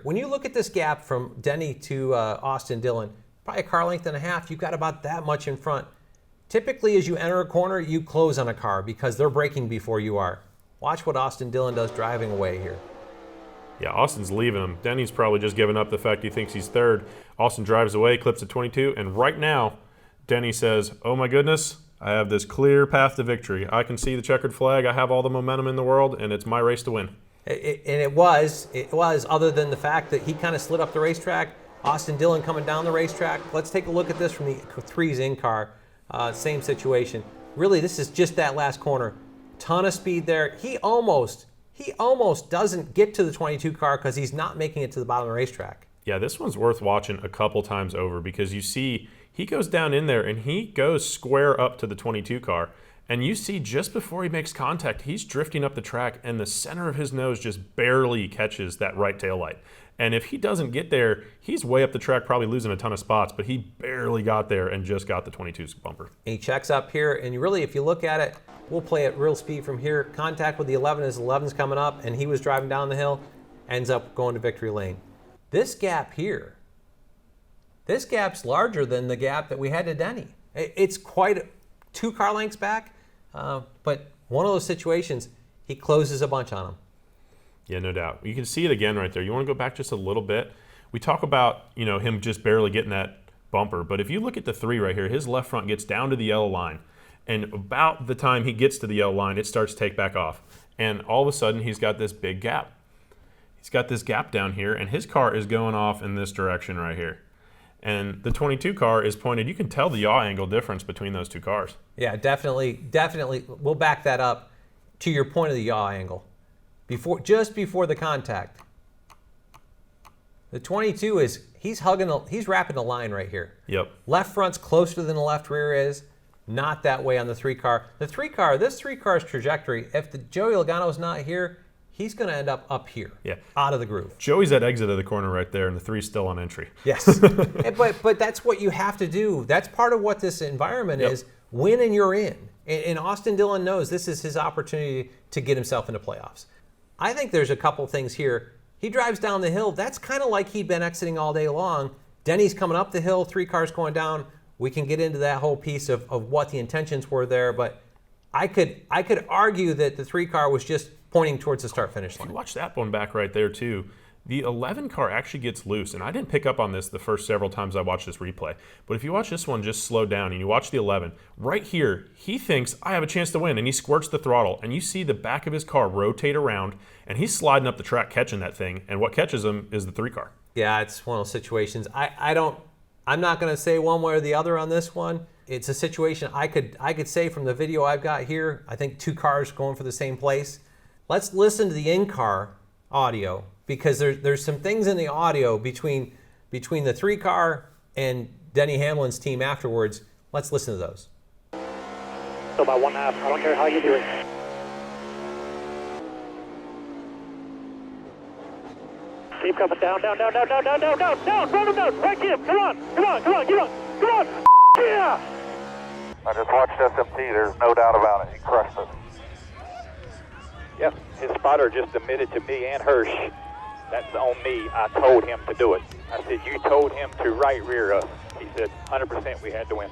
when you look at this gap from Denny to Austin Dillon, probably a car length and a half, you've got about that much in front. Typically, as you enter a corner, you close on a car because they're braking before you are. Watch what Austin Dillon does driving away here. Yeah, Austin's leaving him. Denny's probably just giving up the fact he thinks he's third. Austin drives away, clips at 22, and right now, Denny says, oh my goodness, I have this clear path to victory. I can see the checkered flag. I have all the momentum in the world, and it's my race to win. It was, other than the fact that he kind of slid up the racetrack, Austin Dillon coming down the racetrack. Let's take a look at this from the 3's in-car. Same situation. Really, this is just that last corner. Ton of speed there. He almost doesn't get to the 22 car because he's not making it to the bottom of the racetrack. Yeah, this one's worth watching a couple times over because you see he goes down in there and he goes square up to the 22 car. And you see just before he makes contact, he's drifting up the track and the center of his nose just barely catches that right tail light. And if he doesn't get there, he's way up the track, probably losing a ton of spots, but he barely got there and just got the 22's bumper. And he checks up here, and really, if you look at it, we'll play at real speed from here. Contact with the 11 as 11's coming up, and he was driving down the hill, ends up going to victory lane. This gap here, this gap's larger than the gap that we had to Denny. It's quite 2 car lengths back, but one of those situations, he closes a bunch on him. Yeah, no doubt. You can see it again right there. You want to go back just a little bit. We talk about, him just barely getting that bumper, but if you look at the 3 right here, his left front gets down to the yellow line, and about the time he gets to the yellow line, it starts to take back off. And all of a sudden, he's got this big gap. He's got this gap down here, and his car is going off in this direction right here. And the 22 car is pointed. You can tell the yaw angle difference between those 2 cars. Yeah, definitely. We'll back that up to your point of the yaw angle. Just before the contact, the 22 he's wrapping the line right here. Yep. Left front's closer than the left rear is. Not that way on the 3 car. This 3 car's trajectory, if the Joey Logano's not here, he's going to end up here, out of the groove. Joey's at exit of the corner right there, and the 3's still on entry. Yes, but that's what you have to do. That's part of what this environment is. Win and you're in. And Austin Dillon knows this is his opportunity to get himself into playoffs. I think there's a couple things here. He drives down the hill. That's kind of like he'd been exiting all day long. Denny's coming up the hill, 3 cars going down. We can get into that whole piece of what the intentions were there, but I could argue that the 3 car was just pointing towards the start-finish line. If you watch that one back right there too, the 11 car actually gets loose, and I didn't pick up on this the first several times I watched this replay, but if you watch this one just slow down and you watch the 11, right here, he thinks, I have a chance to win, and he squirts the throttle, and you see the back of his car rotate around, and he's sliding up the track catching that thing, and what catches him is the 3 car. Yeah, it's one of those situations. I'm not going to say one way or the other on this one. It's a situation I could say from the video I've got here, I think 2 cars going for the same place. Let's listen to the in-car audio, because there's some things in the audio between the 3 car and Denny Hamlin's team afterwards. Let's listen to those. So about 1.5. I don't care how you do it. Keep coming down. Run him down. Right here. Come on. Yeah. I just watched SMT. There's no doubt about it. He crushed it. Yep, his spotter just admitted to me and Hirsch, that's on me. I told him to do it. I said, you told him to right rear us. He said, 100% we had to win.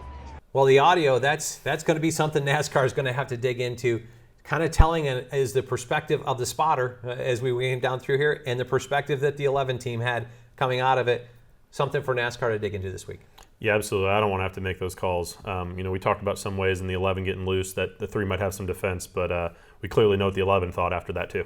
Well, the audio, that's going to be something NASCAR is going to have to dig into. Kind of telling is the perspective of the spotter as we went down through here, and the perspective that the 11 team had coming out of it. Something for NASCAR to dig into this week. Yeah, absolutely. I don't want to have to make those calls. We talked about some ways in the 11 getting loose that the 3 might have some defense, but we clearly know what the 11 thought after that too.